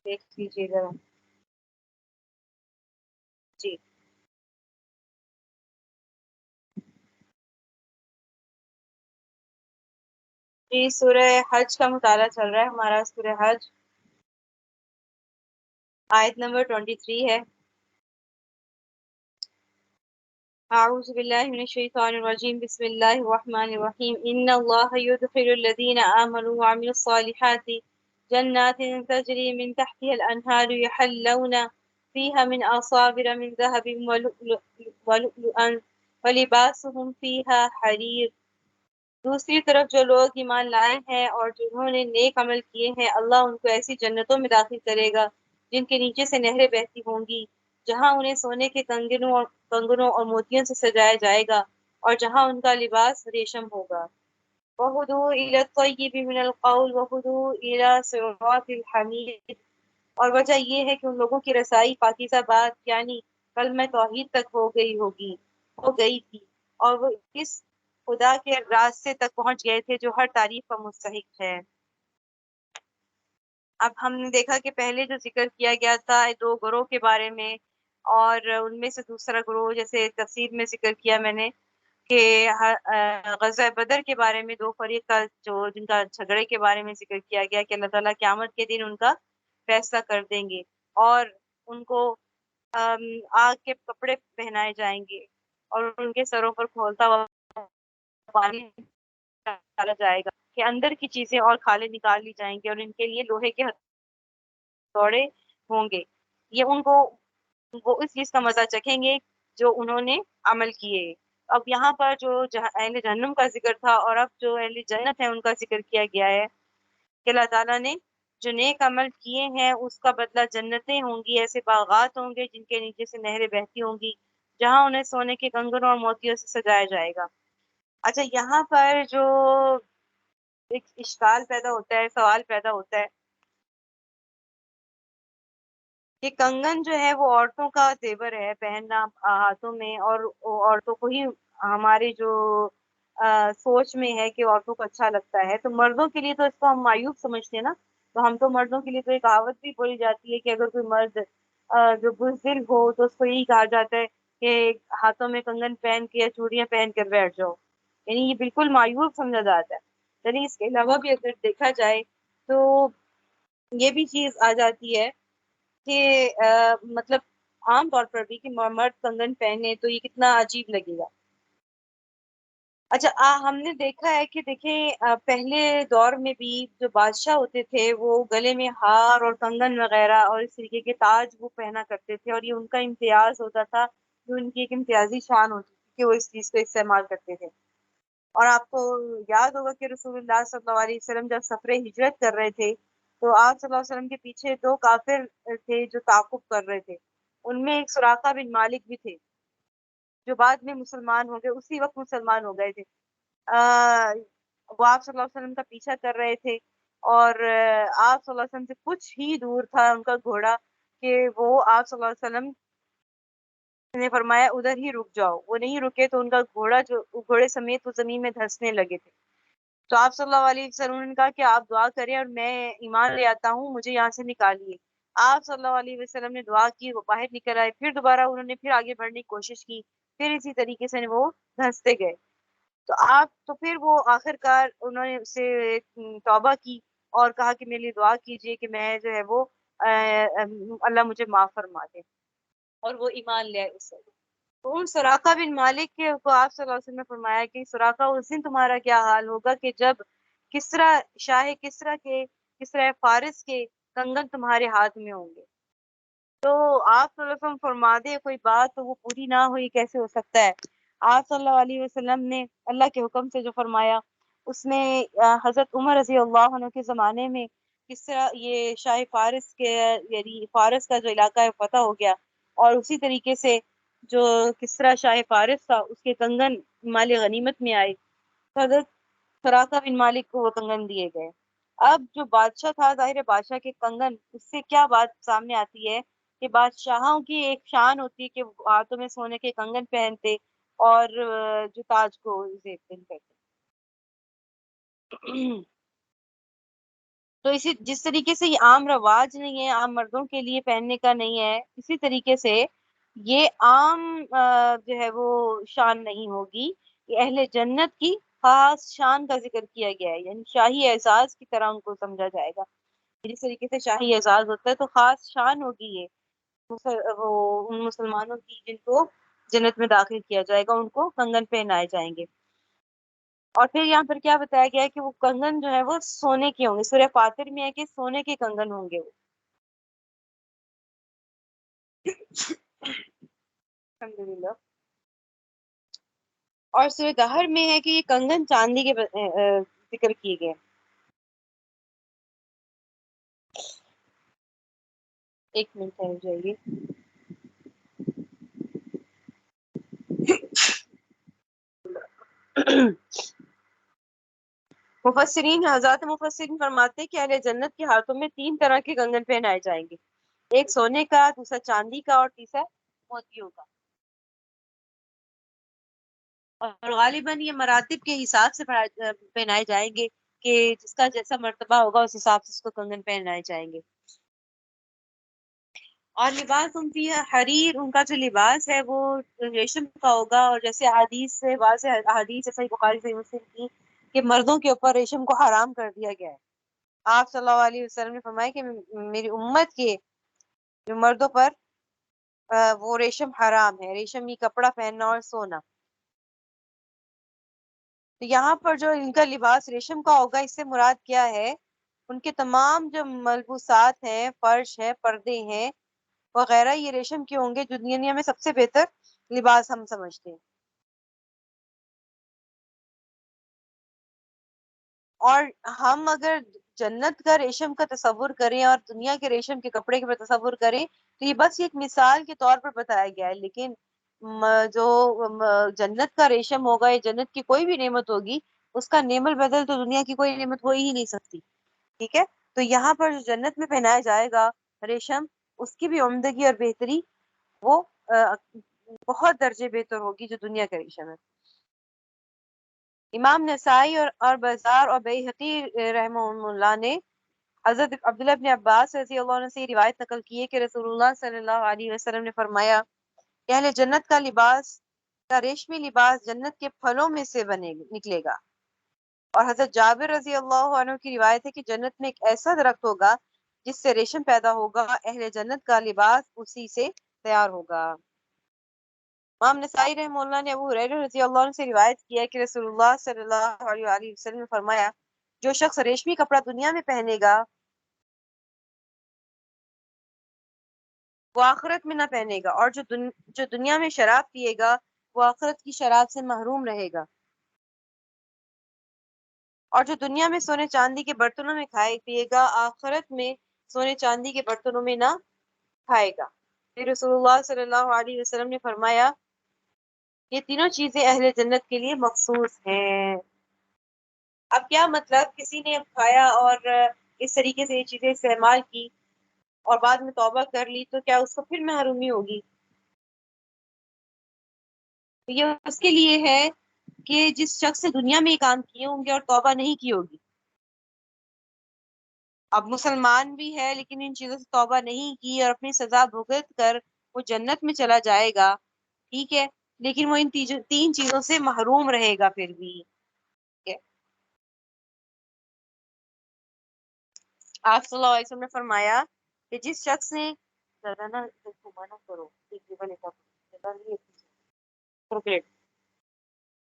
دیکھ لیجیے ذرا جی جی سورہ حج کا مطالعہ چل رہا ہے ہمارا. سورہ حج آیت نمبر 23 ہے. اعوذ باللہ من الشیطان الرجیم بسم اللہ الرحمن الرحیم ان اللہ يدخل الذین آمنوا وعملوا الصالحات جنات تجری من تحتها الانہار يحلون فيها من اصابر من ذهب ولؤلؤا ولباسهم فيها حریر. دوسری طرف جو لوگ ایمان لائے ہیں اور جنہوں نے نیک عمل کیے ہیں اللہ ان کو ایسی جنتوں میں داخل کرے گا جن کے نیچے سے نہریں بہتی ہوں گی جہاں انہیں سونے کے کنگنوں اور موتیوں سے سجایا جائے گا اور جہاں ان کا لباس ریشم ہوگا. وَهُدُوا إِلَى الطَّيِّبِ مِنَ الْقَوْلِ وَهُدُوا إِلَى صِرَاطِ الْحَمِيدِ. اور وجہ یہ ہے کہ ان لوگوں کی رسائی پاکیزہ بات یعنی کلمہ توحید تک ہو گئی تھی اور وہ اس خدا کے راستے تک پہنچ گئے تھے جو ہر تعریف کا مستحق ہے. اب ہم نے دیکھا کہ پہلے جو ذکر کیا گیا تھا 2 گروہ کے بارے میں اور ان میں سے دوسرا گروہ جیسے تفسیر میں ذکر کیا میں نے کہ غزوہ بدر کے بارے میں 2 فریق کا جن کا جھگڑے کے بارے میں ذکر کیا گیا کہ اللہ تعالیٰ قیامت کے دن ان کا فیصلہ کر دیں گے اور ان کو آگ کے کپڑے پہنائے جائیں گے اور ان کے سروں پر کھولتا ہوا پانی ڈالا جائے گا کہ اندر کی چیزیں اور کھالیں نکال لی جائیں گے اور ان کے لیے لوہے کے ہتھوڑے ہوں گے. یہ ان کو وہ اس چیز کا مزہ چکھیں گے جو انہوں نے عمل کیے. اب یہاں پر جو اہل جہنم کا ذکر تھا اور اب جو اہل جنت ہے ان کا ذکر کیا گیا ہے کہ اللہ تعالیٰ نے جو نیک عمل کیے ہیں اس کا بدلہ جنتیں ہوں گی، ایسے باغات ہوں گے جن کے نیچے سے نہریں بہتی ہوں گی جہاں انہیں سونے کے کنگنوں اور موتیوں سے سجایا جائے گا. اچھا یہاں پر جو ایک اشکال پیدا ہوتا ہے، سوال پیدا ہوتا ہے کہ کنگن جو ہے وہ عورتوں کا زیور ہے پہننا ہاتھوں میں اور عورتوں کو ہی ہماری جو سوچ میں ہے کہ عورتوں کو اچھا لگتا ہے. تو مردوں کے لیے تو اس کو ہم معیوب سمجھتے ہیں نا، تو ہم تو مردوں کے لیے تو ایک کہاوت بھی بولی جاتی ہے کہ اگر کوئی مرد جو بزدل ہو تو اس کو یہی کہا جاتا ہے کہ ہاتھوں میں کنگن پہن کے یا چوڑیاں پہن کر بیٹھ جاؤ، یعنی یہ بالکل معیوب سمجھا جاتا ہے. یعنی اس کے علاوہ بھی اگر دیکھا جائے تو یہ بھی چیز آ جاتی ہے کہ مطلب عام طور پر بھی کہ مرد کنگن پہنے تو یہ کتنا عجیب لگے گا. اچھا ہم نے دیکھا ہے کہ دیکھیں پہلے دور میں بھی جو بادشاہ ہوتے تھے وہ گلے میں ہار اور کنگن وغیرہ اور اس طریقے کے تاج وہ پہنا کرتے تھے اور یہ ان کا امتیاز ہوتا تھا، جو ان کی ایک امتیازی شان ہوتی تھی کہ وہ اس چیز کو استعمال کرتے تھے. اور آپ کو یاد ہوگا کہ رسول اللہ صلی اللہ علیہ وسلم جب سفر ہجرت کر رہے تھے تو آپ صلی اللہ علیہ وسلم کے پیچھے 2 کافر تھے جو تعاقب کر رہے تھے. ان میں ایک سراقہ بن مالک بھی تھے جو بعد میں مسلمان ہو گئے، اسی وقت مسلمان ہو گئے تھے. وہ آپ صلی اللہ علیہ وسلم کا پیچھا کر رہے تھے اور آپ صلی اللہ علیہ وسلم سے کچھ ہی دور تھا ان کا گھوڑا کہ وہ آپ صلی اللہ علیہ وسلم نے فرمایا ادھر ہی رک جاؤ. وہ نہیں رکے تو ان کا گھوڑے سمیت وہ زمین میں دھنسنے لگے تھے. تو آپ صلی اللہ علیہ وسلم نے کہا کہ آپ دعا کریں اور میں ایمان لے آتا ہوں، مجھے یہاں سے نکالیے. آپ صلی اللہ علیہ وسلم نے دعا کی، وہ باہر نکل آئے. پھر دوبارہ انہوں نے پھر آگے بڑھنے کی کوشش کی، پھر اسی طریقے سے وہ دھنستے گئے. تو پھر وہ آخر کار انہوں نے اسے توبہ کی اور کہا کہ میرے لیے دعا کیجیے کہ میں جو ہے وہ اللہ مجھے معاف فرما دے، اور وہ ایمان لے آئے اس سے. تو ان سراقہ بن مالک کے کو آپ صلی اللہ علیہ وسلم نے فرمایا کہ سراقہ اس دن تمہارا کیا حال ہوگا کہ جب کسرا فارس کے کنگن تمہارے ہاتھ میں ہوں گے. تو آپ صلی اللہ علیہ وسلم فرما دے کوئی بات تو وہ پوری نہ ہوئی کیسے ہو سکتا ہے. آپ صلی اللہ علیہ وسلم نے اللہ کے حکم سے جو فرمایا اس میں حضرت عمر رضی اللہ عنہ کے زمانے میں کس طرح یہ شاہ فارس کے یعنی فارس کا جو علاقہ ہے فتح ہو گیا اور اسی طریقے سے جو کسرا شاہ فارس تھا اس کے کنگن مال غنیمت میں آئے. حضرت سراقہ بن مالک کو وہ کنگن دیے گئے. اب جو بادشاہ تھا ظاہر بادشاہ کے کنگن، اس سے کیا بات سامنے آتی ہے کہ بادشاہوں کی ایک شان ہوتی ہے کہ ہاتھوں میں سونے کے کنگن پہنتے اور جو تاج کو زیب کرتے. تو اسی جس طریقے سے یہ عام رواج نہیں ہے، عام مردوں کے لیے پہننے کا نہیں ہے، اسی طریقے سے یہ عام جو ہے وہ شان نہیں ہوگی، یہ اہل جنت کی خاص شان کا ذکر کیا گیا ہے، یعنی شاہی اعزاز کی طرح ان کو سمجھا جائے گا. جس طریقے سے شاہی اعزاز ہوتا ہے تو خاص شان ہوگی یہ وہ ان مسلمانوں کی جن کو جنت میں داخل کیا جائے گا، ان کو کنگن پہنائے جائیں گے. اور پھر یہاں پر کیا بتایا گیا ہے کہ وہ کنگن جو ہے وہ سونے کے ہوں گے. سورہ فاتر میں ہے کہ سونے کے کنگن ہوں گے وہ. الحمدللہ. اور سورہ دہر میں ہے کہ یہ کنگن چاندی کے ذکر کیے گئے. ایک منٹ ٹھہر جائیے. حضرات مفسرین فرماتے ہیں کہ اہل جنت کے ہاتھوں میں 3 طرح کے کنگن پہنائے جائیں گے. ایک سونے کا، دوسرا چاندی کا، اور تیسرا موتیوں کا. اور غالباً یہ مراتب کے حساب سے پہنائے جائیں گے کہ جس کا جیسا مرتبہ ہوگا اس حساب سے اس کو کنگن پہنائے جائیں گے. اور لباس ان کی حریر، ان کا جو لباس ہے وہ ریشم کا ہوگا. اور جیسے حدیث سے واضح حدیث صحیح بخاری صحیح مسلم کی کہ مردوں کے اوپر ریشم کو حرام کر دیا گیا ہے. آپ صلی اللہ علیہ وسلم نے فرمایا کہ میری امت کے جو مردوں پر وہ ریشم حرام ہے، ریشمی کپڑا پہننا اور سونا. تو یہاں پر جو ان کا لباس ریشم کا ہوگا، اس سے مراد کیا ہے؟ ان کے تمام جو ملبوسات ہیں، فرش ہے، پردے ہیں وغیرہ، یہ ریشم کے ہوں گے، جو دنیا میں سب سے بہتر لباس ہم سمجھتے ہیں. اور ہم اگر جنت کا ریشم کا تصور کریں اور دنیا کے ریشم کے کپڑے کا تصور کریں تو یہ بس ایک مثال کے طور پر بتایا گیا ہے. لیکن جو جنت کا ریشم ہوگا یا جنت کی کوئی بھی نعمت ہوگی، اس کا نعم البدل تو دنیا کی کوئی نعمت ہو ہی نہیں سکتی. ٹھیک ہے. تو یہاں پر جو جنت میں پہنایا جائے گا ریشم، اس کی بھی عمدگی اور بہتری وہ بہت درجے بہتر ہوگی جو دنیا کا ریشم ہے. امام نسائی اور بزار اور بیہقی رحمہ اللہ نے حضرت عبداللہ ابن عباس رضی اللہ عنہ سے روایت نقل کی ہے کہ رسول اللہ صلی اللہ علیہ وسلم نے فرمایا کہ اہل جنت کا ریشمی لباس جنت کے پھلوں میں سے نکلے گا. اور حضرت جابر رضی اللہ عنہ کی روایت ہے کہ جنت میں ایک ایسا درخت ہوگا جس سے ریشم پیدا ہوگا، اہل جنت کا لباس اسی سے تیار ہوگا. امام نسائی رحمہ اللہ نے ابو ہریرہ رضی اللہ عنہ سے روایت کیا کہ رسول اللہ صلی اللہ علیہ وسلم نے فرمایا جو شخص ریشمی کپڑا دنیا میں پہنے گا وہ آخرت میں نہ پہنے گا، اور جو دنیا میں شراب پیے گا وہ آخرت کی شراب سے محروم رہے گا. اور جو دنیا میں سونے چاندی کے برتنوں میں کھائے پیے گا آخرت میں سونے چاندی کے برتنوں میں نہ کھائے گا. پھر رسول اللہ صلی اللہ علیہ وسلم نے فرمایا یہ تینوں چیزیں اہل جنت کے لیے مخصوص ہیں. اب کیا مطلب؟ کسی نے کھایا اور اس طریقے سے یہ چیزیں استعمال کی اور بعد میں توبہ کر لی تو کیا اس کو پھر محرومی ہوگی؟ یہ اس کے لیے ہے کہ جس شخص سے دنیا میں یہ کام کیے ہوں گے اور توبہ نہیں کی ہوگی. اب مسلمان بھی ہے لیکن ان چیزوں سے توبہ نہیں کی اور اپنی سزا بھگت کر وہ جنت میں چلا جائے گا. ٹھیک ہے. لیکن وہ ان 3 چیزوں سے محروم رہے گا پھر بھی. ٹھیک ہے. آپ صلی اللہ علیہ وسلم نے فرمایا کہ جس شخص نے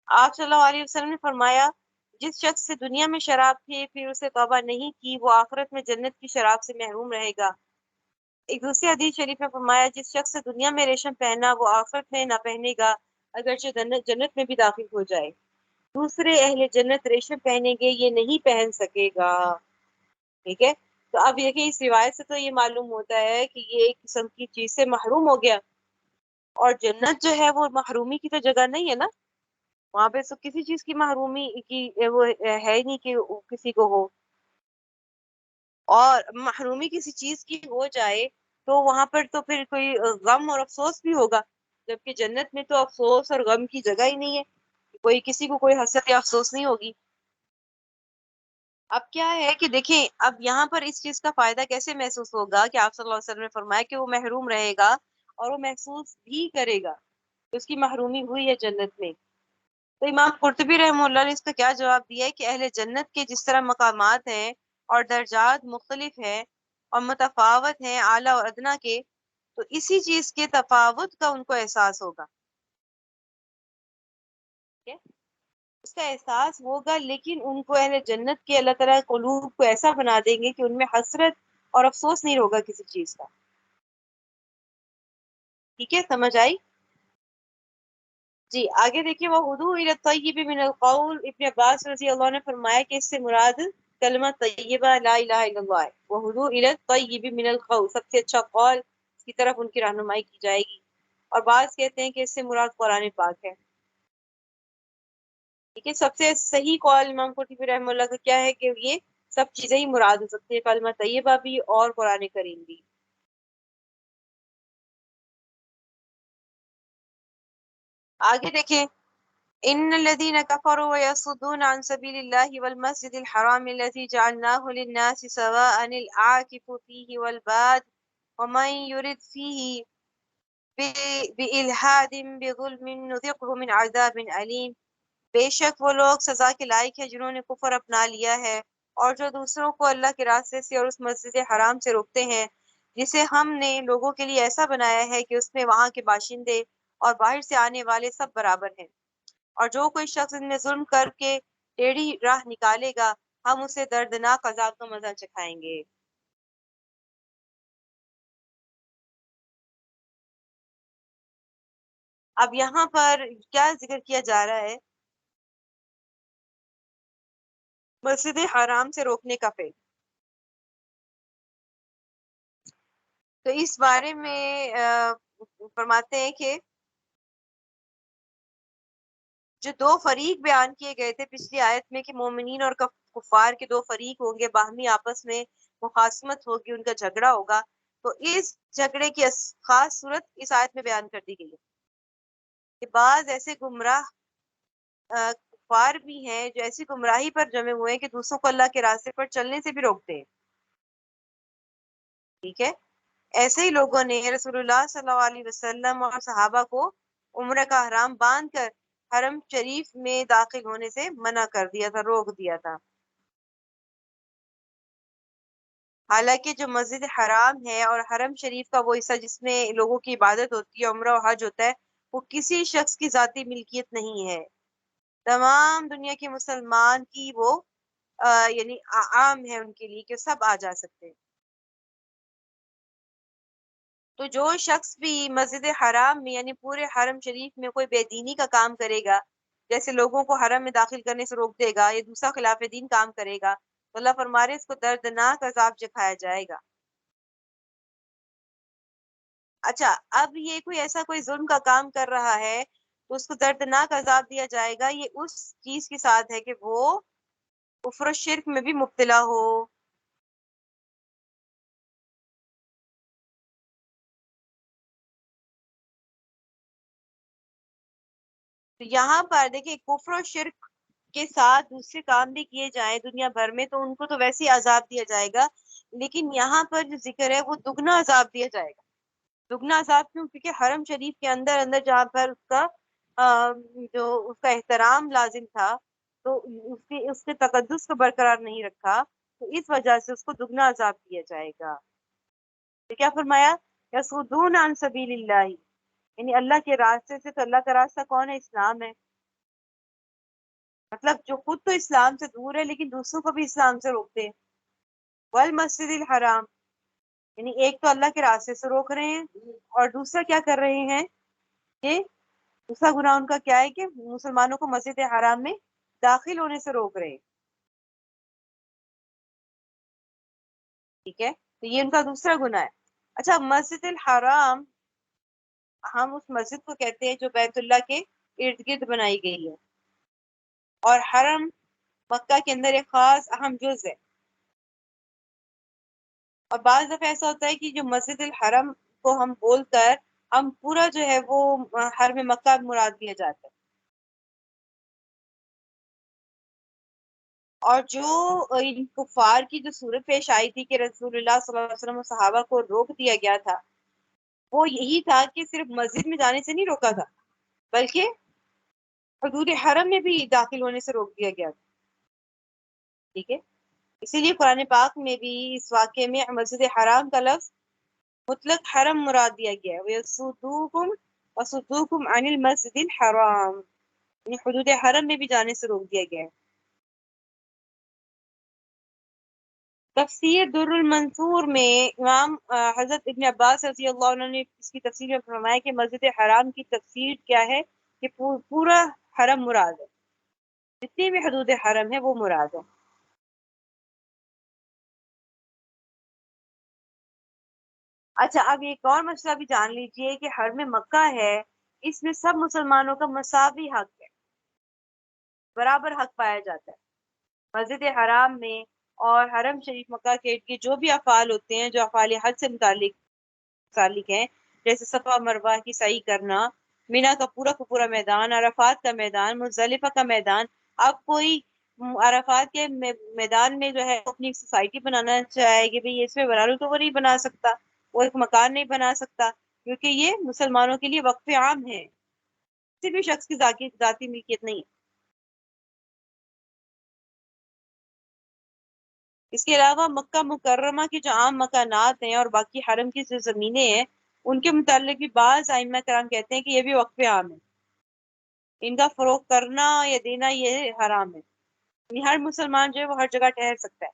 آپ صلی اللہ علیہ وسلم نے فرمایا جس شخص سے دنیا میں شراب پی پھر اسے توبہ نہیں کی وہ آخرت میں جنت کی شراب سے محروم رہے گا. ایک دوسری حدیث شریف میں فرمایا جس شخص سے دنیا میں ریشم پہنا وہ آخرت میں نہ پہنے گا اگرچہ جنت میں بھی داخل ہو جائے. دوسرے اہل جنت ریشم پہنیں گے، یہ نہیں پہن سکے گا. ٹھیک ہے. تو اب یہ کہ اس روایت سے تو یہ معلوم ہوتا ہے کہ یہ ایک قسم کی چیز سے محروم ہو گیا. اور جنت جو ہے وہ محرومی کی تو جگہ نہیں ہے نا. وہاں پہ تو کسی چیز کی محرومی کی وہ ہے ہی نہیں کہ کسی کو ہو. اور محرومی کسی چیز کی ہو جائے تو وہاں پر تو پھر کوئی غم اور افسوس بھی ہوگا، جبکہ جنت میں تو افسوس اور غم کی جگہ ہی نہیں ہے. کوئی کسی کو کوئی حسرت یا افسوس نہیں ہوگی. اب کیا ہے کہ دیکھیں، اب یہاں پر اس چیز کا فائدہ کیسے محسوس ہوگا کہ آپ صلی اللہ علیہ وسلم نے فرمایا کہ وہ محروم رہے گا اور وہ محسوس بھی کرے گا کہ اس کی محرومی ہوئی ہے جنت میں. تو امام قرطبی رحمہ اللہ نے اس کا کیا جواب دیا ہے کہ اہل جنت کے جس طرح مقامات ہیں اور درجات مختلف ہیں اور متفاوت ہیں اعلیٰ اور ادنا کے، تو اسی چیز کے تفاوت کا ان کو احساس ہوگا. ٹھیک ہے؟ اس کا احساس ہوگا، لیکن ان کو اہل جنت کے اللہ تعالیٰ قلوب کو ایسا بنا دیں گے کہ ان میں حسرت اور افسوس نہیں ہوگا کسی چیز کا. ٹھیک ہے، سمجھ آئی؟ جی آگے دیکھیے، وہ ہدو الی الطیب من القول. ابن عباس رضی اللہ عنہ نے فرمایا کہ اس سے مراد کلمہ طیبہ لا الہ الا اللہ ہے. وہ ہدو الی الطیب من القول، سب سے اچھا قول کی طرف ان کی رہنمائی کی جائے گی. اور بعض کہتے ہیں کہ اس سے مراد قرآن پاک ہے. ٹھیک ہے، سب سے صحیح قول امام قرطبی رحمہ اللہ کا کیا ہے کہ یہ سب چیزیں ہی مراد ہو سکتی ہے، کلمہ طیبہ بھی اور قرآن کریم بھی. آگے دیکھیں، ان الذين كفروا ويصدون عن سبيل الله والمسجد الحرام الذي جعلناه للناس سواء العاكف فيه والباد ومن يرد فيه بإلحاد بظلم نذقه من عذاب أليم. بے شک وہ لوگ سزا کے لائق ہیں جنہوں نے کفر اپنا لیا ہے اور جو دوسروں کو اللہ کے راستے سے اور اس مسجد حرام سے روکتے ہیں جسے ہم نے لوگوں کے لیے ایسا بنایا ہے کہ اس میں وہاں کے باشندے اور باہر سے آنے والے سب برابر ہیں. اور جو کوئی شخص ان میں ظلم کر کے ٹیڑھی راہ نکالے گا ہم اسے دردناک عذاب کا مزہ چکھائیں گے. اب یہاں پر کیا ذکر کیا جا رہا ہے؟ مسجد حرام سے روکنے کا فعل. تو اس بارے میں فرماتے ہیں کہ جو دو فریق بیان کیے گئے تھے پچھلی آیت میں کہ مومنین اور کفار کے دو فریق ہوں گے، باہمی آپس میں مخاصمت ہوگی، ان کا جھگڑا ہوگا. تو اس جھگڑے کی خاص صورت اس آیت میں بیان کر دی گئی ہے کہ بعض ایسے گمراہ کفار بھی ہیں جو ایسی گمراہی پر جمے ہوئے ہیں کہ دوسروں کو اللہ کے راستے پر چلنے سے بھی روکتے ہیں. ٹھیک ہے، ایسے ہی لوگوں نے رسول اللہ صلی اللہ علیہ وسلم اور صحابہ کو عمرہ کا احرام باندھ کر حرم شریف میں داخل ہونے سے منع کر دیا تھا، روک دیا تھا. حالانکہ جو مسجد حرام ہے اور حرم شریف کا وہ حصہ جس میں لوگوں کی عبادت ہوتی ہے، عمرہ و حج ہوتا ہے، وہ کسی شخص کی ذاتی ملکیت نہیں ہے. تمام دنیا کے مسلمان کی وہ یعنی عام ہے ان کے لیے کہ سب آ جا سکتے ہیں. تو جو شخص بھی مسجد حرام میں یعنی پورے حرم شریف میں کوئی بے دینی کا کام کرے گا، جیسے لوگوں کو حرم میں داخل کرنے سے روک دے گا یا دوسرا خلاف دین کام کرے گا، تو اللہ فرما رہے اس کو دردناک عذاب چکھایا جائے گا. اچھا، اب یہ کوئی ایسا کوئی ظلم کا کام کر رہا ہے تو اس کو دردناک عذاب دیا جائے گا. یہ اس چیز کے ساتھ ہے کہ وہ کفر و شرک میں بھی مبتلا ہو. تو یہاں پر دیکھیں، کفر و شرک کے ساتھ دوسرے کام بھی کیے جائیں دنیا بھر میں تو ان کو تو ویسے ہی عذاب دیا جائے گا، لیکن یہاں پر جو ذکر ہے وہ دگنا عذاب دیا جائے گا. دگنا عذاب کیوں؟ کیونکہ حرم شریف کے اندر اندر جہاں پر اس کا جو اس کا احترام لازم تھا تو اس کے تقدس کو برقرار نہیں رکھا، تو اس وجہ سے اس کو دگنا عذاب دیا جائے گا. تو کیا فرمایا؟ یصدون عن سبیل اللہ، یعنی اللہ کے راستے سے. تو اللہ کا راستہ کون ہے؟ اسلام ہے. مطلب جو خود تو اسلام سے دور ہے لیکن دوسروں کو بھی اسلام سے روکتے ہیں. والمسجد الحرام، یعنی ایک تو اللہ کے راستے سے روک رہے ہیں اور دوسرا کیا کر رہے ہیں کہ دوسرا گناہ ان کا کیا ہے کہ مسلمانوں کو مسجد حرام میں داخل ہونے سے روک رہے ہیں. ٹھیک ہے، تو یہ ان کا دوسرا گناہ ہے. اچھا، مسجد الحرام ہم اس مسجد کو کہتے ہیں جو بیت اللہ کے ارد گرد بنائی گئی ہے، اور حرم مکہ کے اندر ایک خاص اہم جز ہے. اور بعض دفعہ ایسا ہوتا ہے کہ جو مسجد الحرم کو ہم بول کر ہم پورا جو ہے وہ حرم مکہ مراد دیا جاتا ہے. اور جو ان کفار کی جو صورت پیش آئی تھی کہ رسول اللہ صلی اللہ علیہ وسلم و صحابہ کو روک دیا گیا تھا، وہ یہی تھا کہ صرف مسجد میں جانے سے نہیں روکا تھا، بلکہ حدود حرم میں بھی داخل ہونے سے روک دیا گیا تھا. ٹھیک ہے، اسی لیے قرآن پاک میں بھی اس واقعے میں مسجد حرام کا لفظ مطلق حرم مراد دیا گیا ہے. وَيَصُدُّوكُمْ عَنِ الْمَسْجِدِ الْحَرَامِ، یعنی حدود حرم میں بھی جانے سے روک دیا گیا ہے. تفسیر در المنصور میں امام حضرت ابن عباس رضی اللہ عنہ نے اس کی تفسیر میں فرمایا کہ مسجد حرام کی تفسیر کیا ہے کہ پورا حرم مراد ہے، جتنی بھی حدود حرم ہے وہ مراد ہے. اچھا، اب ایک اور مسئلہ بھی جان لیجئے کہ حرم مکہ ہے، اس میں سب مسلمانوں کا مساوی حق ہے، برابر حق پایا جاتا ہے. مسجد حرام میں اور حرم شریف مکہ کے جو بھی افعال ہوتے ہیں جو افعال حج سے متعلق ہیں، جیسے صفا مروہ کی سعی کرنا، مینا کا پورا میدان، عرفات کا میدان، مزدلفہ کا میدان. اب کوئی عرفات کے میدان میں جو ہے اپنی سوسائٹی بنانا چاہے کہ بھئی اس میں بنا لوں، تو وہ نہیں بنا سکتا، وہ ایک مکان نہیں بنا سکتا، کیونکہ یہ مسلمانوں کے لیے وقف عام ہے، کسی بھی شخص کی ذاتی ملکیت نہیں. اس کے علاوہ مکہ مکرمہ کی جو عام مکانات ہیں اور باقی حرم کی جو زمینیں ہیں، ان کے متعلق بھی بعض ائمہ کرام کہتے ہیں کہ یہ بھی وقف عام ہے، ان کا فروغ کرنا یا دینا یہ حرام ہے، یعنی ہر مسلمان جو ہے وہ ہر جگہ ٹھہر سکتا ہے.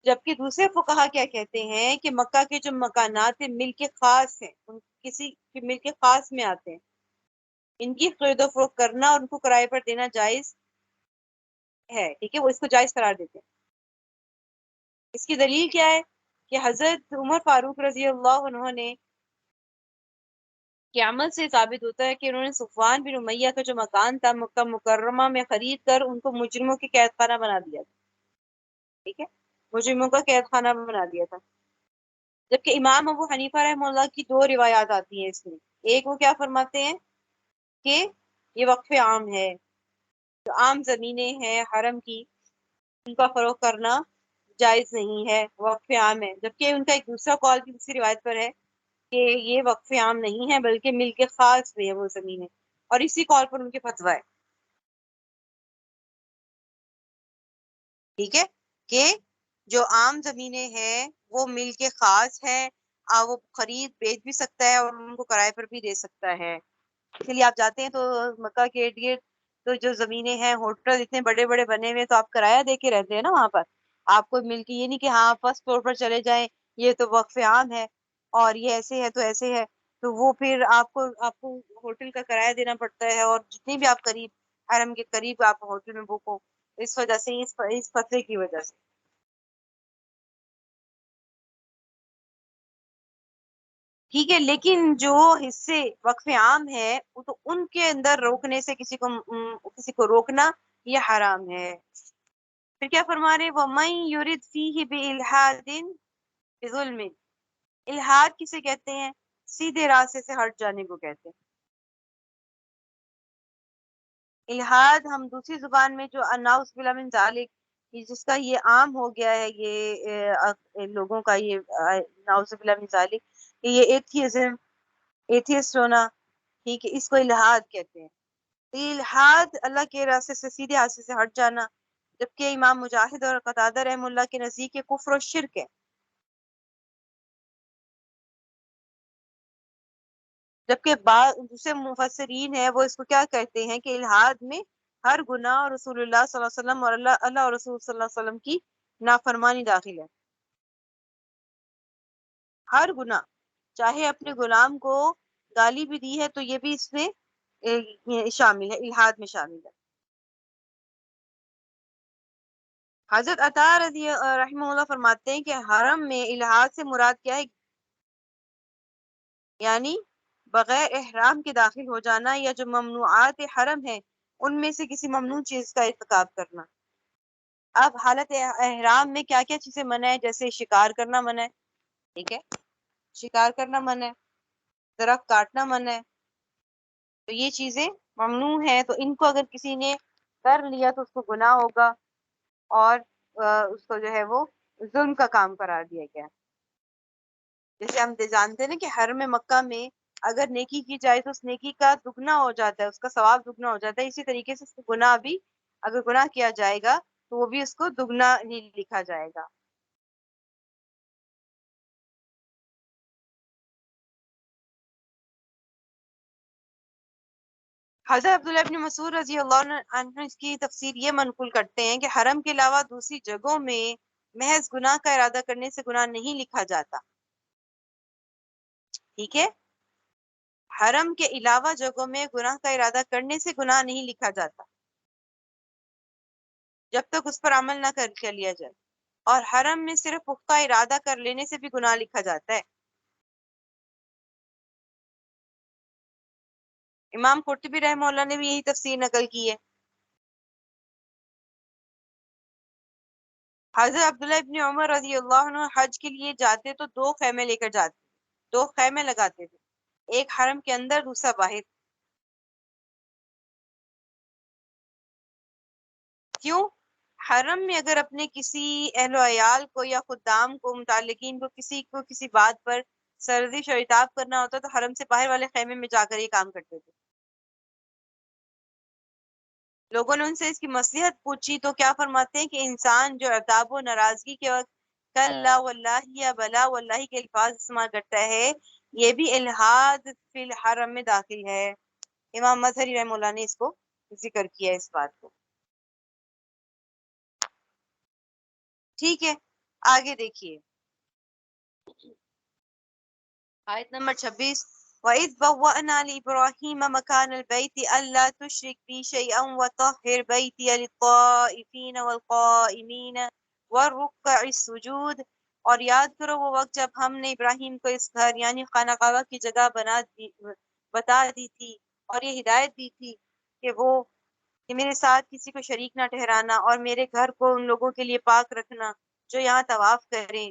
جبکہ دوسرے فقہا کیا کہتے ہیں کہ مکہ کے جو مکانات ہیں ملک خاص ہیں، ان کسی کے ملک خاص میں آتے ہیں، ان کی خرید و فروخت کرنا اور ان کو کرائے پر دینا جائز ہے. ٹھیک ہے، وہ اس کو جائز قرار دیتے ہیں. اس کی دلیل کیا ہے کہ حضرت عمر فاروق رضی اللہ عنہ نے کے عمل سے ثابت ہوتا ہے کہ انہوں نے صفوان بن امیہ کا جو مکان تھا مکہ مکرمہ میں خرید کر ان کو مجرموں کی قید خانہ بنا دیا تھا. ٹھیک ہے، مجرموں کا قید خانہ بنا دیا تھا. جبکہ امام ابو حنیفہ رحمہ اللہ کی دو روایات آتی ہیں اس میں. ایک وہ کیا فرماتے ہیں کہ یہ وقف عام ہے، جو عام زمینیں ہیں حرم کی ان کا فروغ کرنا جائز نہیں ہے، وقف عام ہے. جبکہ ان کا ایک دوسرا قول بھی اسی روایت پر ہے کہ یہ وقف عام نہیں ہے بلکہ ملک خاص میں ہے وہ زمینیں، اور اسی قول پر ان کے فتویٰ ہے. ٹھیک ہے، کہ جو عام زمینیں ہیں وہ ملک خاص ہے، وہ خرید بیچ بھی سکتا ہے اور ان کو کرائے پر بھی دے سکتا ہے. اس لیے آپ جاتے ہیں تو مکہ کے ارد گرد تو جو زمینیں ہیں ہوٹل اتنے بڑے بڑے بنے ہوئے، تو آپ کرایہ دے کے رہتے ہیں نا وہاں پر. آپ کو مل کے یہ نہیں کہ ہاں فرسٹ فلور پر چلے جائیں یہ تو وقف عام ہے اور یہ ایسے ہے تو ایسے ہے، تو وہ پھر آپ کو ہوٹل کا کرایہ دینا پڑتا ہے، اور جتنی بھی آپ قریب حرم کے قریب آپ ہوٹل میں بک ہو، اس وجہ سے اس فتوے کی وجہ سے. ٹھیک ہے، لیکن جو حصے وقف عام ہے وہ تو ان کے اندر روکنے سے کسی کو روکنا یہ حرام ہے. پھر کیا فرما رہے وَمَن يُرِدْ فِيهِ بِإِلْحَادٍ بِظُلْمٍ، الحاد کسے کہتے ہیں؟ سیدھے راستے سے ہٹ جانے کو کہتے ہیں. الحاد ہم دوسری زبان میں جو اناؤس بلا من ذالک، جس کا یہ عام ہو گیا ہے، یہ لوگوں کا یہ ناؤز بلا من ذالک کہ یہ ایتھیزم، ایتھیسٹ ہونا، ٹھیک ہے، اس کو الحاد کہتے ہیں. الحاد اللہ کے راستے سے سیدھے راستے سے ہٹ جانا. جبکہ امام مجاہد اور قتادہ رحم اللہ کے نزدیک یہ کفر و شرک ہے. جبکہ بعض دوسرے مفسرین ہیں وہ اس کو کیا کہتے ہیں کہ الحاد میں ہر گناہ اور رسول اللہ صلی اللہ علیہ وسلم اور اللہ اور رسول صلی اللہ علیہ وسلم کی نافرمانی داخل ہے. ہر گناہ، چاہے اپنے غلام کو گالی بھی دی ہے تو یہ بھی اس میں شامل ہے، الحاد میں شامل ہے. حضرت عطا رضی رحمہ اللہ فرماتے ہیں کہ حرم میں الحاد سے مراد کیا ہے؟ یعنی بغیر احرام کے داخل ہو جانا، یا جو ممنوعات حرم ہے ان میں سے کسی ممنوع چیز کا ارتکاب کرنا. اب حالت احرام میں کیا کیا چیزیں منع ہے؟ جیسے شکار کرنا منع ہے. ٹھیک ہے، شکار کرنا منع ہے، درخت کاٹنا منع ہے، تو یہ چیزیں ممنوع ہیں، تو ان کو اگر کسی نے کر لیا تو اس کو گناہ ہوگا، اور اس کو جو ہے وہ ظلم کا کام قرار دیا گیا۔ جیسے ہم جانتے ہیں نا کہ حرم مکہ میں اگر نیکی کی جائے تو اس نیکی کا دگنا ہو جاتا ہے، اس کا ثواب دگنا ہو جاتا ہے، اسی طریقے سے اس کو گناہ بھی اگر گناہ کیا جائے گا تو وہ بھی اس کو دگنا نہیں لکھا جائے گا۔ حضرت عبداللہ ابن مسعود رضی اللہ عنہ اس کی تفسیر یہ منقول کرتے ہیں کہ حرم کے علاوہ دوسری جگہوں میں محض گناہ کا ارادہ کرنے سے گناہ نہیں لکھا جاتا، ٹھیک ہے؟ حرم کے علاوہ جگہوں میں گناہ کا ارادہ کرنے سے گناہ نہیں لکھا جاتا جب تک اس پر عمل نہ کر لیا جائے، اور حرم میں صرف پختہ ارادہ کر لینے سے بھی گناہ لکھا جاتا ہے۔ امام قرطبی رحمہ اللہ نے بھی یہی تفسیر نقل کی ہے۔ حضرت عبداللہ ابن عمر رضی اللہ عنہ حج کے لیے جاتے تو دو خیمے لے کر جاتے، دو خیمے لگاتے تھے، ایک حرم کے اندر دوسرا باہر۔ کیوں؟ حرم میں اگر اپنے کسی اہل و عیال کو یا خدام کو، متعلقین کو کسی بات پر سرزش اور عتاب کرنا ہوتا تو حرم سے باہر والے خیمے میں جا کر یہ کام کرتے تھے۔ لوگوں نے ان سے اس کی مصلحت پوچھی تو کیا فرماتے ہیں کہ انسان جو عتاب و ناراضگی کے وقت کلا واللہ یا بلا واللہ کے الفاظ استعمال کرتا ہے، یہ بھی الحاد فی الحرم میں داخل ہے۔ امام مظہری رحمہ اللہ نے اس کو ذکر کیا ہے، اس بات کو، ٹھیک ہے؟ آگے دیکھیے آیت نمبر 26، وَإِذْ بَوَّأْنَا لِإِبْرَاهِيمَ مَكَانَ الْبَيْتِ أَلَّا تُشْرِكْ بِي شَيْئًا وَطَهِّرْ بَيْتِيَ لِلطَّائِفِينَ وَالْقَائِمِينَ وَالرُّكَّعِ السُّجُودِ، اور یاد کرو وہ وقت جب ہم نے ابراہیم کو اس گھر یعنی خانہ کعبہ کی جگہ بتا دی تھی، اور یہ ہدایت دی تھی کہ وہ کہ میرے ساتھ کسی کو شریک نہ ٹھہرانا، اور میرے گھر کو ان لوگوں کے لیے پاک رکھنا جو یہاں طواف کریں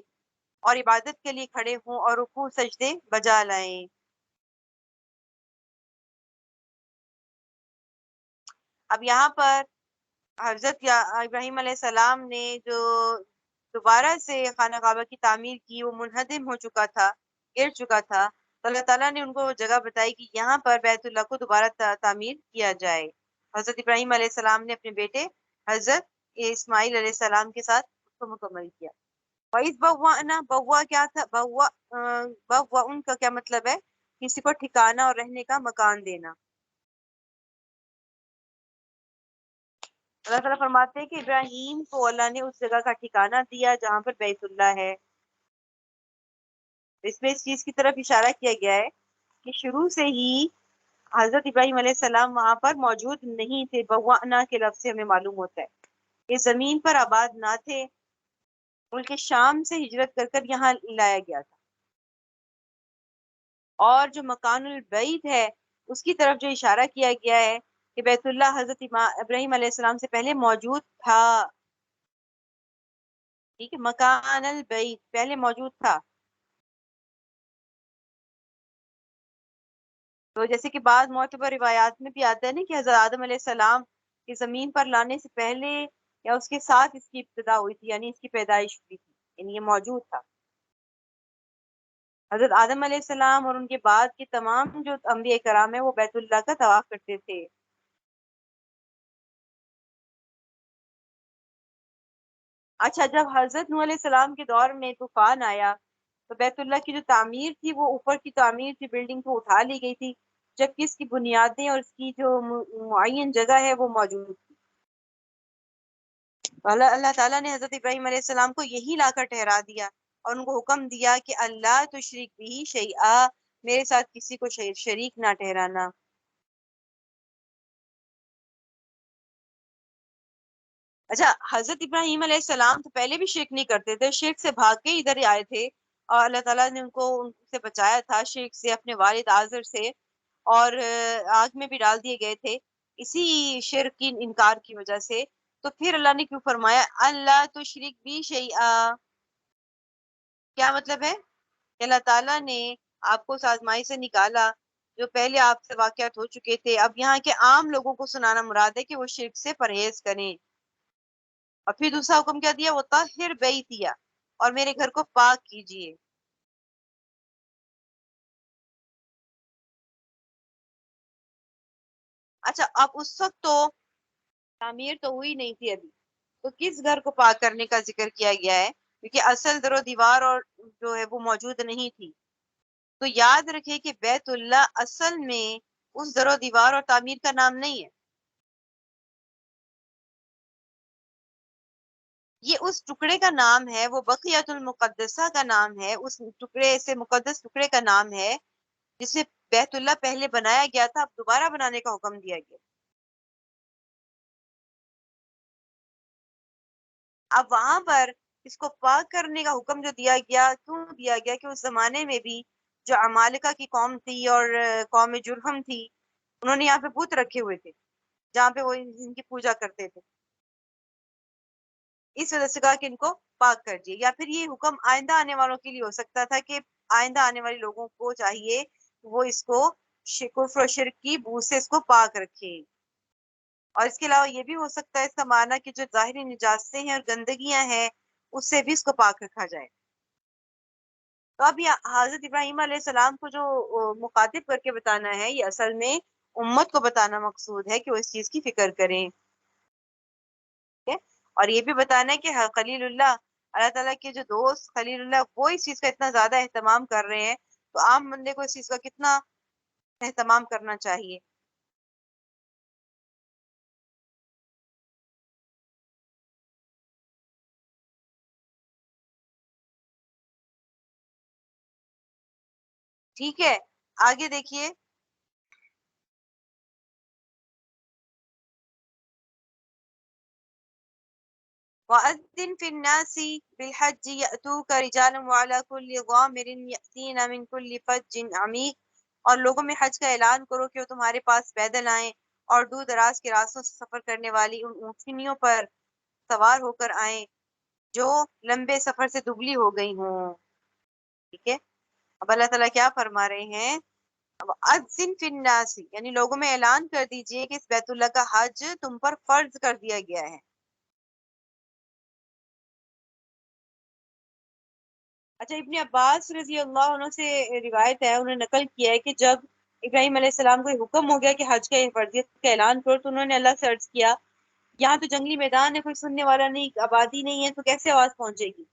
اور عبادت کے لیے کھڑے ہوں اور رکوع سجدے بجا لائیں۔ اب یہاں پر حضرت ابراہیم علیہ السلام نے جو دوبارہ سے خانہ کعبہ کی تعمیر کی، وہ منہدم ہو چکا تھا، گر چکا تھا، تو اللہ تعالیٰ نے ان کو وہ جگہ بتائی کہ یہاں پر بیت اللہ کو دوبارہ تعمیر کیا جائے۔ حضرت ابراہیم علیہ السلام نے اپنے بیٹے حضرت اسماعیل علیہ السلام کے ساتھ اس کو مکمل کیا۔ وَإِذْ بَوَّأْنَا، بوا کیا تھا؟ بوّن کا کیا مطلب ہے؟ کسی کو ٹھکانا اور رہنے کا مکان دینا۔ اللہ تعالیٰ فرماتے ہیں کہ ابراہیم کو اللہ نے اس جگہ کا ٹھکانہ دیا جہاں پر بیت اللہ ہے۔ اس میں اس چیز کی طرف اشارہ کیا گیا ہے کہ شروع سے ہی حضرت ابراہیم علیہ السلام وہاں پر موجود نہیں تھے۔ بوّأْنَا کے لفظ سے ہمیں معلوم ہوتا ہے کہ زمین پر آباد نہ تھے، ملک شام سے ہجرت کر کر یہاں لایا گیا تھا، اور جو مکان البعید ہے اس کی طرف جو اشارہ کیا گیا ہے کہ بیت اللہ حضرت ابراہیم علیہ السلام سے پہلے موجود تھا، ٹھیک ہے؟ مکان البعید پہلے موجود تھا۔ تو جیسے کہ بعض معتبر روایات میں بھی آتا ہے نا کہ حضرت آدم علیہ السلام کی زمین پر لانے سے پہلے یا اس کے ساتھ اس کی ابتدا ہوئی تھی، یعنی اس کی پیدائش ہوئی تھی، یعنی یہ موجود تھا۔ حضرت آدم علیہ السلام اور ان کے بعد کے تمام جو انبیاء کرام ہیں وہ بیت اللہ کا طواف کرتے تھے۔ اچھا، جب حضرت نوح علیہ السلام کے دور میں طوفان آیا تو بیت اللہ کی جو تعمیر تھی وہ اوپر کی تعمیر تھی، بلڈنگ کو اٹھا لی گئی تھی، جبکہ اس کی بنیادیں اور اس کی جو معین جگہ ہے وہ موجود تھی۔ اللہ تعالیٰ نے حضرت ابراہیم علیہ السلام کو یہی لا کر ٹھہرا دیا اور ان کو حکم دیا کہ اللہ تشرک بھی شیئا، میرے ساتھ کسی کو شریک نہ ٹھہرانا۔ اچھا، حضرت ابراہیم علیہ السلام تو پہلے بھی شرک نہیں کرتے تھے، شرک سے بھاگ کے ادھر آئے تھے، اور اللہ تعالیٰ نے ان سے بچایا تھا شرک سے، اپنے والد آزر سے، اور آگ میں بھی ڈال دیے گئے تھے اسی شرک کی انکار کی وجہ سے۔ تو پھر اللہ نے کیوں فرمایا اللہ تشرک بھی شیئا؟ کیا مطلب ہے کہ اللہ تعالیٰ نے آپ کو اس آزمائی سے نکالا جو پہلے آپ سے واقعات ہو چکے تھے، اب یہاں کے عام لوگوں کو سنانا مراد ہے کہ وہ شرک سے پرہیز کریں۔ اور پھر دوسرا حکم کیا دیا؟ وہ طاہر بیتیا، اور میرے گھر کو پاک کیجیے۔ اچھا، اب اس وقت تو تعمیر تو ہوئی نہیں تھی ابھی، تو کس گھر کو پاک کرنے کا ذکر کیا گیا ہے؟ کیونکہ اصل در و دیوار اور جو ہے وہ موجود نہیں تھی۔ تو یاد رکھے کہ بیت اللہ اصل میں اس در و دیوار اور تعمیر کا نام نہیں ہے، یہ اس ٹکڑے کا نام ہے، وہ بقیت المقدسہ کا نام ہے، اس ٹکڑے سے مقدس ٹکڑے کا نام ہے جسے بیت اللہ پہلے بنایا گیا تھا، اب دوبارہ بنانے کا حکم دیا گیا۔ اب وہاں پر اس کو پاک کرنے کا حکم جو دیا گیا، کیوں دیا گیا؟ کہ اس زمانے میں بھی جو عمالقہ کی قوم تھی اور قوم جرہم تھی، انہوں نے یہاں پہ بت رکھے ہوئے تھے جہاں پہ وہ ان کی پوجا کرتے تھے، اس وجہ سے کہا کہ ان کو پاک کر دیے۔ یا پھر یہ حکم آئندہ آنے والوں کے لیے ہو سکتا تھا کہ آئندہ آنے والے لوگوں کو چاہیے وہ اس کو کفر و شرک کی بو سے اس کو پاک رکھے۔ اور اس کے علاوہ یہ بھی ہو سکتا ہے اس کا معنی کہ جو ظاہری نجاستیں ہیں اور گندگیاں ہیں اس سے بھی اس کو پاک رکھا جائے۔ تو اب یہ حضرت ابراہیم علیہ السلام کو جو مخاطب کر کے بتانا ہے، یہ اصل میں امت کو بتانا مقصود ہے کہ وہ اس چیز کی فکر کریں، ٹھیک ہے؟ اور یہ بھی بتانا ہے کہ خلیل اللہ، اللہ تعالیٰ کے جو دوست خلیل اللہ، وہ اس چیز کا اتنا زیادہ اہتمام کر رہے ہیں، تو عام بندے کو اس چیز کا کتنا اہتمام کرنا چاہیے۔ ٹھیک ہے، آگے دیکھیے۔ وَأَذِّن فِي النَّاسِ بِالْحَجِّ يَأْتُوكَ رِجَالًا وَعَلَى كُلِّ ضَامِرٍ يَأْتِينَ مِنْ كُلِّ فَجٍّ عَمِيقٍ، اور لوگوں میں حج کا اعلان کرو کہ وہ تمہارے پاس پیدل آئیں اور دور دراز کے راستوں سے سفر کرنے والی ان اونٹنیوں پر سوار ہو کر آئیں جو لمبے سفر سے دبلی ہو گئی ہوں۔ ٹھیک ہے، اب اللہ تعالیٰ کیا فرما رہے ہیں؟ وَأَذِّن فِي النَّاسِ، یعنی لوگوں میں اعلان کر دیجئے کہ اس بیت اللہ کا حج تم پر فرض کر دیا گیا ہے۔ اچھا، ابن عباس رضی اللہ عنہ سے روایت ہے، انہوں نے نقل کیا ہے کہ جب ابراہیم علیہ السلام کو یہ حکم ہو گیا کہ حج کے فرضیت کا اعلان کرو، تو انہوں نے اللہ سے عرض کیا، یہاں تو جنگلی میدان ہے، کوئی سننے والا نہیں، آبادی نہیں ہے، تو کیسے آواز پہنچے گی؟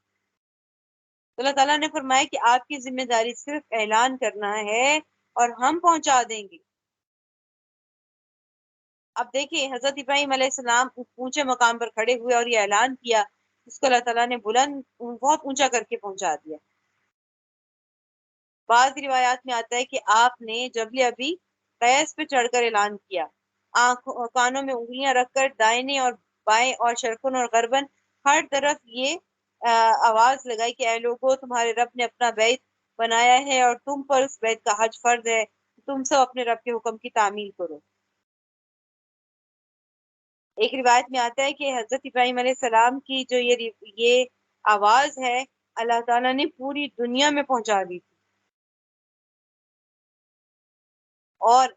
تو اللہ تعالیٰ نے فرمایا کہ آپ کی ذمہ داری صرف اعلان کرنا ہے اور ہم پہنچا دیں گے۔ اب دیکھیں، حضرت ابراہیم علیہ السلام اونچے مقام پر کھڑے ہوئے اور یہ اعلان کیا، اس کو اللہ تعالیٰ نے بلند بہت اونچا کر کے پہنچا دیا۔ بعض روایات میں آتا ہے کہ آپ نے جبل ابی قیس پہ چڑھ کر اعلان کیا، کانوں میں انگلیاں رکھ کر دائیں اور بائیں اور شرقن اور غربن ہر طرف یہ آواز لگائی کہ اے لوگو، تمہارے رب نے اپنا بیت بنایا ہے اور تم پر اس بیت کا حج فرض ہے، تم سب اپنے رب کے حکم کی تعمیل کرو۔ ایک روایت میں آتا ہے کہ حضرت ابراہیم علیہ السلام کی جو یہ آواز ہے، اللہ تعالیٰ نے پوری دنیا میں پہنچا دی تھی، اور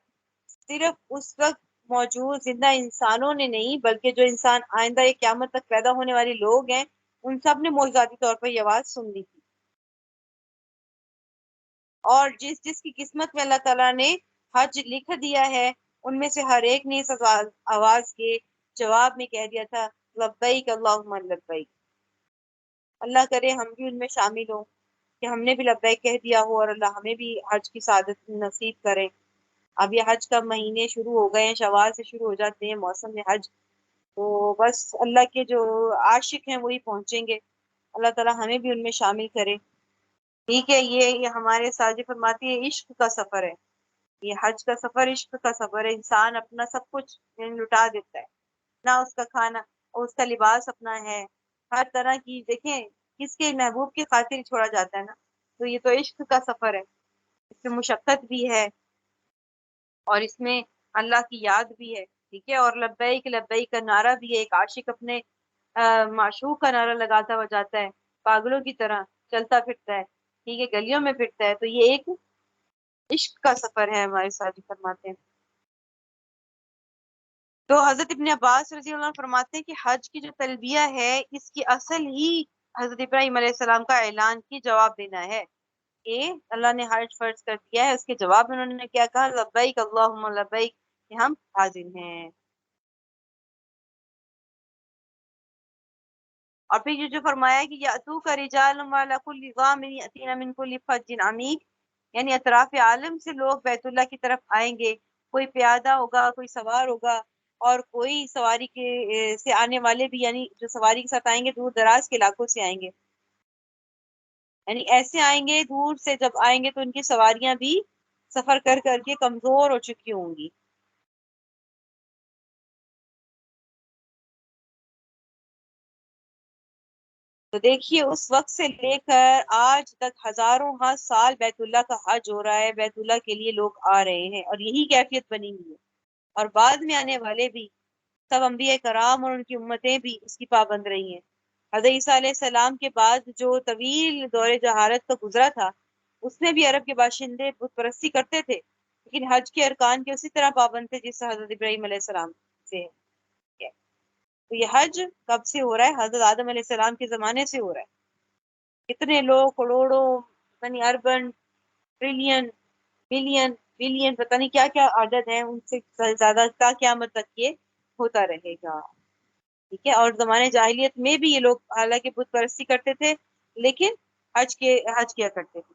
صرف اس وقت موجود زندہ انسانوں نے نہیں، بلکہ جو انسان آئندہ یہ قیامت تک پیدا ہونے والے لوگ ہیں، ان سب نے معجزاتی طور پر یہ آواز سن لی تھی۔ اور جس جس کی قسمت میں اللہ تعالیٰ نے حج لکھ دیا ہے، ان میں سے ہر ایک نے اس آواز کے جواب میں کہہ دیا تھا، لبیک اللہم لبیک۔ اللہ کرے ہم بھی ان میں شامل ہوں کہ ہم نے بھی لبیک کہہ دیا ہو، اور اللہ ہمیں بھی حج کی سعادت نصیب کرے۔ اب یہ حج کا مہینے شروع ہو گئے ہیں، شوال سے شروع ہو جاتے ہیں موسم میں حج، تو بس اللہ کے جو عاشق ہیں وہی پہنچیں گے، اللہ تعالیٰ ہمیں بھی ان میں شامل کرے۔ ٹھیک ہے، یہ ہمارے ساجد فرماتی ہے عشق کا سفر ہے، یہ حج کا سفر عشق کا سفر ہے، انسان اپنا سب کچھ لٹا دیتا ہے، نہ اس کا کھانا اور اس کا لباس اپنا ہے، ہر طرح کی، دیکھیں کس کے محبوب کی خاطر چھوڑا جاتا ہے نا، تو یہ تو عشق کا سفر ہے، اس میں مشقت بھی ہے اور اس میں اللہ کی یاد بھی ہے، ٹھیک ہے، اور لبیک لبیک کا نعرہ بھی ہے، ایک عاشق اپنے معشوق کا نعرہ لگاتا ہوا جاتا ہے، پاگلوں کی طرح چلتا پھرتا ہے، ٹھیک ہے، گلیوں میں پھرتا ہے، تو یہ ایک عشق کا سفر ہے ہمارے ساتھ، جی فرماتے ہیں۔ تو حضرت ابن عباس رضی اللہ عنہ فرماتے ہیں کہ حج کی جو تلبیہ ہے اس کی اصل ہی حضرت ابراہیم علیہ السلام کا اعلان کی جواب دینا ہے کہ اللہ نے حج فرض کر دیا ہے، اس کے جواب میں انہوں نے کیا کہا؟ لبیک اللہم لبیک، کہ ہم حاضر ہیں۔ اور پھر یہ جو فرمایا کہ یاتوک رجال وعلی کل ضامر یاتین من کل فج عمیق، یعنی اطراف عالم سے لوگ بیت اللہ کی طرف آئیں گے، کوئی پیادہ ہوگا، کوئی سوار ہوگا، اور کوئی سواری کے سے آنے والے بھی، یعنی جو سواری کے ساتھ آئیں گے دور دراز کے علاقوں سے آئیں گے، یعنی ایسے آئیں گے دور سے، جب آئیں گے تو ان کی سواریاں بھی سفر کر کر کے کمزور ہو چکی ہوں گی۔ تو دیکھیے اس وقت سے لے کر آج تک ہزاروں سال بیت اللہ کا حج ہو رہا ہے، بیت اللہ کے لیے لوگ آ رہے ہیں، اور یہی کیفیت بنی ہوئی ہے، اور بعد میں آنے والے بھی سب انبیاء کرام اور ان کی امتیں بھی اس کی پابند رہی ہیں۔ حضرت عیسیٰ علیہ السلام کے بعد جو طویل دور جہالت کا گزرا تھا، اس میں بھی عرب کے باشندے بت پرستی کرتے تھے، لیکن حج کے ارکان کے اسی طرح پابند تھے جس سے حضرت ابراہیم علیہ السلام سے ہے۔ تو یہ حج کب سے ہو رہا ہے؟ حضرت آدم علیہ السلام کے زمانے سے ہو رہا ہے۔ کتنے لوگ، کروڑوں، یعنی اربن، ٹریلین، بلین، بلین، پتہ نہیں کیا کیا عدد ہیں، ان سے زیادہ تا قیامت تک یہ ہوتا رہے گا، ٹھیک ہے۔ اور زمانے جاہلیت میں بھی یہ لوگ حالانکہ بت پرستی کرتے تھے لیکن حج کیا کرتے تھے،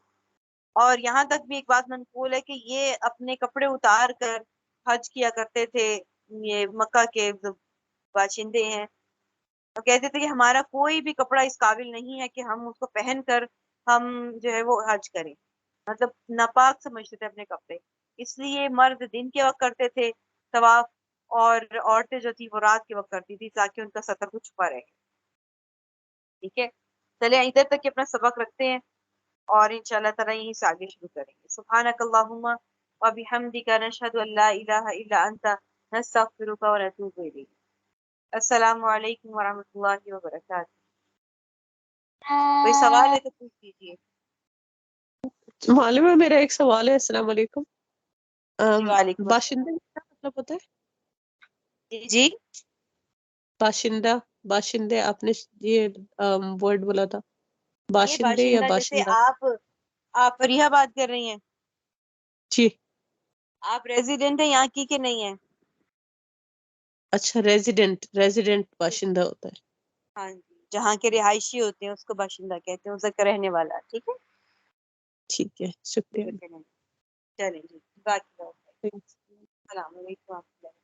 اور یہاں تک بھی ایک بات منقول ہے کہ یہ اپنے کپڑے اتار کر حج کیا کرتے تھے، یہ مکہ کے جو باشندے ہیں، اور کہتے تھے کہ ہمارا کوئی بھی کپڑا اس قابل نہیں ہے کہ ہم اس کو پہن کر ہم جو ہے وہ حج کریں، مطلب ناپاک سمجھتے تھے اپنے کپڑے، اس لیے مرد دن کے وقت کرتے تھے طواف، اور عورتیں جو تھی وہ رات کے وقت کرتی تھی تاکہ ان کا سطر کو چھپا رہے، ٹھیک ہے۔ چلے ادھر تک اپنا سبق رکھتے ہیں، اور انشاءاللہ تعالی یہیں سے آگے شروع کریں گے۔ سبحانک اللہم و بحمدک نشہد ان لا الہ الا انت نستغفرک و نتوب الیک۔ السلام علیکم ورحمۃ اللہ وبرکاتہ۔ کوئی سوال ہے تو پوچھ لیجیے۔ معلوم ہے، میرا ایک سوال ہے۔ السلام علیکم۔ جی وعلیکم السلام۔ باشندے کا کیا مطلب ہوتا ہے؟ جی باشندہ، باشندے، آپ نے یہ ورڈ بولا تھا، یہ باشندے یا باشندہ جیسے باشندہ؟ آپ فریحہ بات کر رہی ہیں، جی آپ ریزیڈنٹ ہیں یہاں کی کہ نہیں ہے؟ اچھا، ریزیڈنٹ باشندہ ہوتا ہے۔ ہاں جی، جہاں کے رہائشی ہوتے ہیں اس کو باشندہ کہتے ہیں، اس کا رہنے والا، ٹھیک ہے۔ ٹھیک ہے، شکریہ۔ چلیں جی، باقی السلام علیکم و رحمۃ اللہ۔